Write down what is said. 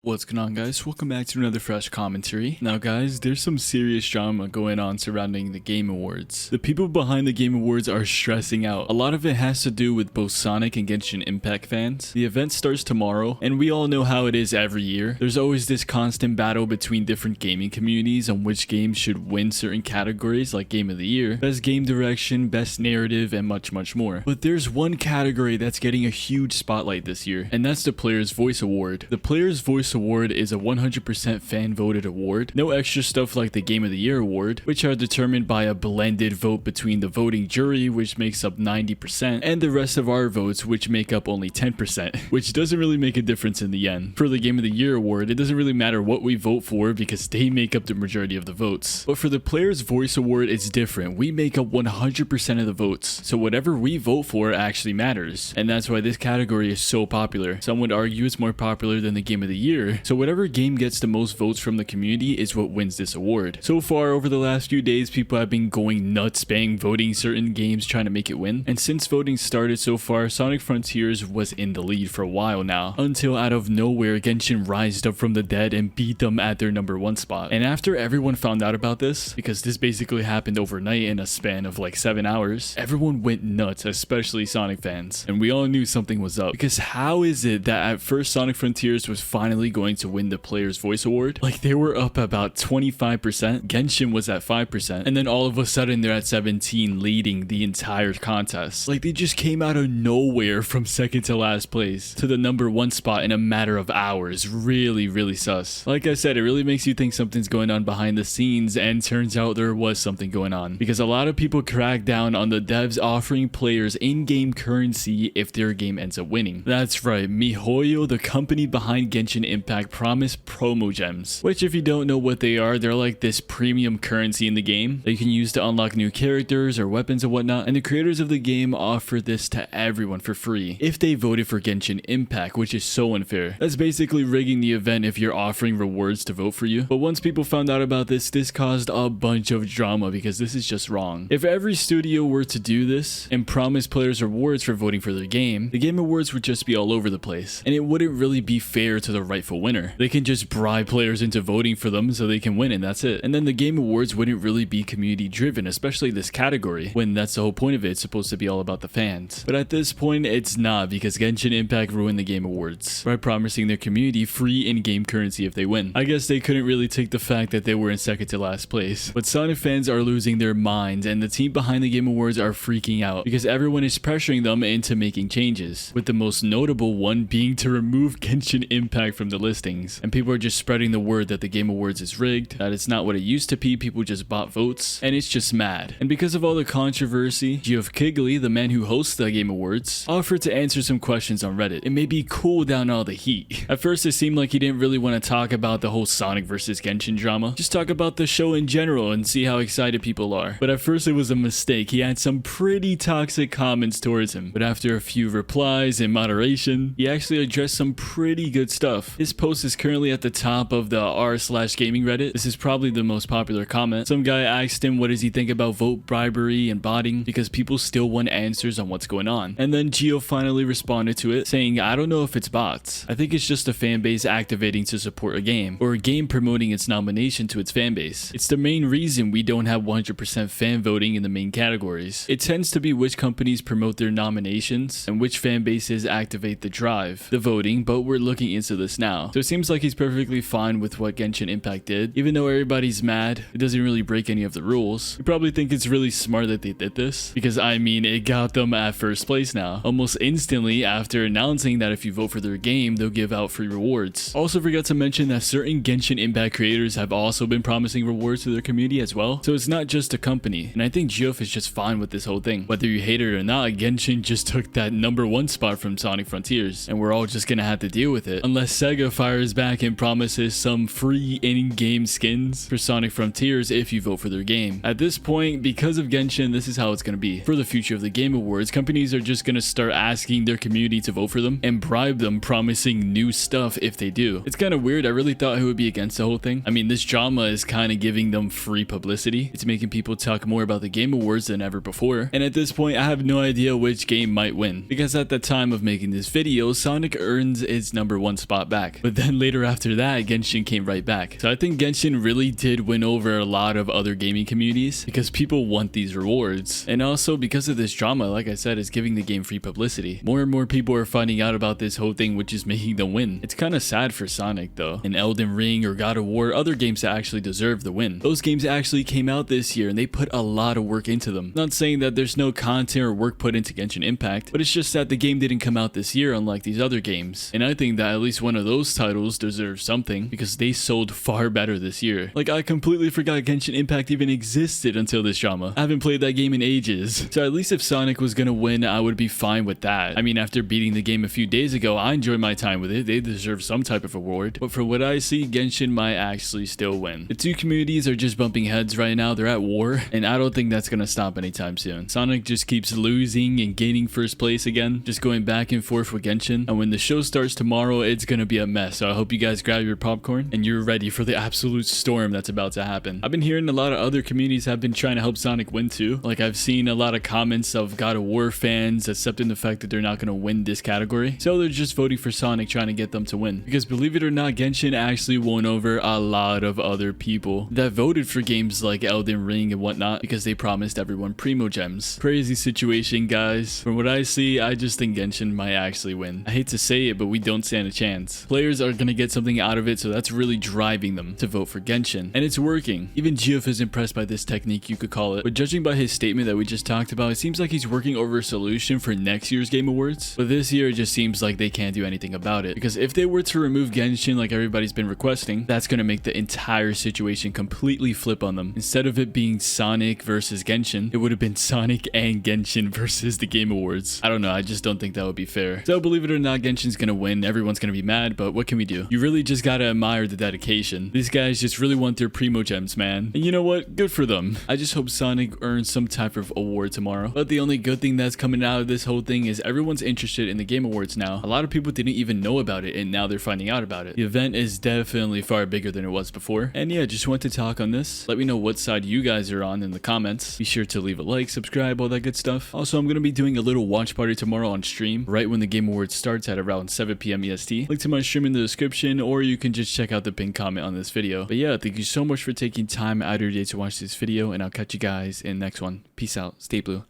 What's going on, guys? Welcome back to another fresh commentary. Now guys, there's some serious drama going on surrounding the Game Awards. The people behind the Game Awards are stressing out. A lot of it has to do with both Sonic and Genshin Impact fans. The event starts tomorrow, and we all know how it is every year. There's always this constant battle between different gaming communities on which games should win certain categories like Game of the Year, Best Game Direction, Best Narrative, and much more. But there's one category that's getting a huge spotlight this year, and that's the Player's Voice Award. The Player's Voice Award is a 100% fan voted award. No extra stuff like the Game of the Year award, which are determined by a blended vote between the voting jury, which makes up 90%, and the rest of our votes, which make up only 10%, which doesn't really make a difference in the end. For the Game of the Year award, it doesn't really matter what we vote for because they make up the majority of the votes. But for the Player's Voice Award, it's different. We make up 100% of the votes, so whatever we vote for actually matters, and that's why this category is so popular. Some would argue it's more popular than the Game of the Year, so whatever game gets the most votes from the community is what wins this award. So far, over the last few days, people have been going nuts bang voting certain games trying to make it win, and since voting started so far, Sonic Frontiers was in the lead for a while now, until out of nowhere Genshin rised up from the dead and beat them at their #1 spot. And after everyone found out about this, because this basically happened overnight in a span of like 7 hours, everyone went nuts, especially Sonic fans, and we all knew something was up. Because how is it that at first Sonic Frontiers was finally going to win the Player's Voice Award? Like, they were up about 25%, Genshin was at 5%, and then all of a sudden they're at 17, leading the entire contest. Like, they just came out of nowhere from second to last place to the #1 spot in a matter of hours. Really sus. Like I said, it really makes you think something's going on behind the scenes, and turns out there was something going on, because a lot of people cracked down on the devs offering players in-game currency if their game ends up winning. That's right, MiHoYo, the company behind Genshin Impact, promised promo gems, which if you don't know what they are, they're like this premium currency in the game that you can use to unlock new characters or weapons and whatnot, and the creators of the game offer this to everyone for free if they voted for Genshin Impact, which is so unfair. That's basically rigging the event if you're offering rewards to vote for you. But once people found out about this caused a bunch of drama, because this is just wrong. If every studio were to do this and promise players rewards for voting for their game, the Game Awards would just be all over the place, and it wouldn't really be fair to the rightful winner. They can just bribe players into voting for them so they can win, and that's it. And then the Game Awards wouldn't really be community driven, especially this category, when that's the whole point of it. It's supposed to be all about the fans. But at this point, it's not, because Genshin Impact ruined the Game Awards by promising their community free in-game currency if they win. I guess they couldn't really take the fact that they were in second to last place. But Sonic fans are losing their minds, and the team behind the Game Awards are freaking out, because everyone is pressuring them into making changes, with the most notable one being to remove Genshin Impact from the listings. And people are just spreading the word that the Game Awards is rigged, that it's not what it used to be, people just bought votes, and it's just mad. And because of all the controversy, Geoff Keighley, the man who hosts the Game Awards, offered to answer some questions on Reddit and maybe cool down all the heat. At first it seemed like he didn't really want to talk about the whole Sonic versus Genshin drama, just talk about the show in general and see how excited people are. But at first it was a mistake. He had some pretty toxic comments towards him, but after a few replies and moderation, he actually addressed some pretty good stuff. His post is currently at the top of the r/gaming Reddit. This is probably the most popular comment. Some guy asked him what does he think about vote bribery and botting, because people still want answers on what's going on. And then Geo finally responded to it, saying, "I don't know if it's bots. I think it's just a fan base activating to support a game, or a game promoting its nomination to its fan base. It's the main reason we don't have 100% fan voting in the main categories. It tends to be which companies promote their nominations and which fan bases activate the drive, the voting, but we're looking into this now." So it seems like he's perfectly fine with what Genshin Impact did. Even though everybody's mad, it doesn't really break any of the rules. You probably think it's really smart that they did this, because I mean, it got them at first place now, almost instantly after announcing that if you vote for their game, they'll give out free rewards. Also forgot to mention that certain Genshin Impact creators have also been promising rewards to their community as well, so it's not just a company, and I think Geoff is just fine with this whole thing. Whether you hate it or not, Genshin just took that #1 spot from Sonic Frontiers, and we're all just gonna have to deal with it, unless Sega fires back and promises some free in-game skins for Sonic Frontiers if you vote for their game. At this point, because of Genshin, this is how it's gonna be. For the future of the Game Awards, companies are just gonna start asking their community to vote for them and bribe them, promising new stuff if they do. It's kind of weird. I really thought it would be against the whole thing. I mean, this drama is kind of giving them free publicity. It's making people talk more about the Game Awards than ever before. And at this point, I have no idea which game might win, because at the time of making this video, Sonic earns its #1 spot back. back. But then later after that, Genshin came right back. So I think Genshin really did win over a lot of other gaming communities because people want these rewards. And also because of this drama, like I said, is giving the game free publicity. More and more people are finding out about this whole thing, which is making them win. It's kind of sad for Sonic though. And Elden Ring or God of War, other games that actually deserve the win. Those games actually came out this year and they put a lot of work into them. Not saying that there's no content or work put into Genshin Impact, but it's just that the game didn't come out this year unlike these other games. And I think that at least one of those titles deserves something because they sold far better this year. Like, I completely forgot Genshin Impact even existed until this drama. I haven't played that game in ages. So at least if Sonic was gonna win, I would be fine with that. I mean, after beating the game a few days ago, I enjoyed my time with it. They deserve some type of award. But for what I see, Genshin might actually still win. The two communities are just bumping heads right now. They're at war, and I don't think that's gonna stop anytime soon. Sonic just keeps losing and gaining first place again, just going back and forth with Genshin. And when the show starts tomorrow, it's gonna be a mess. So I hope you guys grab your popcorn and you're ready for the absolute storm that's about to happen. I've been hearing a lot of other communities have been trying to help Sonic win too. Like, I've seen a lot of comments of God of War fans accepting the fact that they're not gonna win this category. So they're just voting for Sonic, trying to get them to win. Because believe it or not, Genshin actually won over a lot of other people that voted for games like Elden Ring and whatnot because they promised everyone Primo Gems. Crazy situation, guys. From what I see, I just think Genshin might actually win. I hate to say it, but we don't stand a chance. Players are gonna get something out of it, so that's really driving them to vote for Genshin. And it's working. Even Geoff is impressed by this technique, you could call it. But judging by his statement that we just talked about, it seems like he's working over a solution for next year's Game Awards. But this year, it just seems like they can't do anything about it. Because if they were to remove Genshin like everybody's been requesting, that's gonna make the entire situation completely flip on them. Instead of it being Sonic versus Genshin, it would have been Sonic and Genshin versus the Game Awards. I don't know, I just don't think that would be fair. So believe it or not, Genshin's gonna win. Everyone's gonna be mad, but what can we do? You really just gotta admire the dedication. These guys just really want their Primo Gems, man. And you know what? Good for them. I just hope Sonic earns some type of award tomorrow. But the only good thing that's coming out of this whole thing is everyone's interested in the Game Awards now. A lot of people didn't even know about it, and now they're finding out about it. The event is definitely far bigger than it was before. And yeah, just want to talk on this. Let me know what side you guys are on in the comments. Be sure to leave a like, subscribe, all that good stuff. Also, I'm going to be doing a little watch party tomorrow on stream, right when the Game Awards starts at around 7 p.m. EST. Link to my stream in the description, or you can just check out the pinned comment on this video. But yeah, thank you so much for taking time out of your day to watch this video, and I'll catch you guys in the next one. Peace out. Stay blue.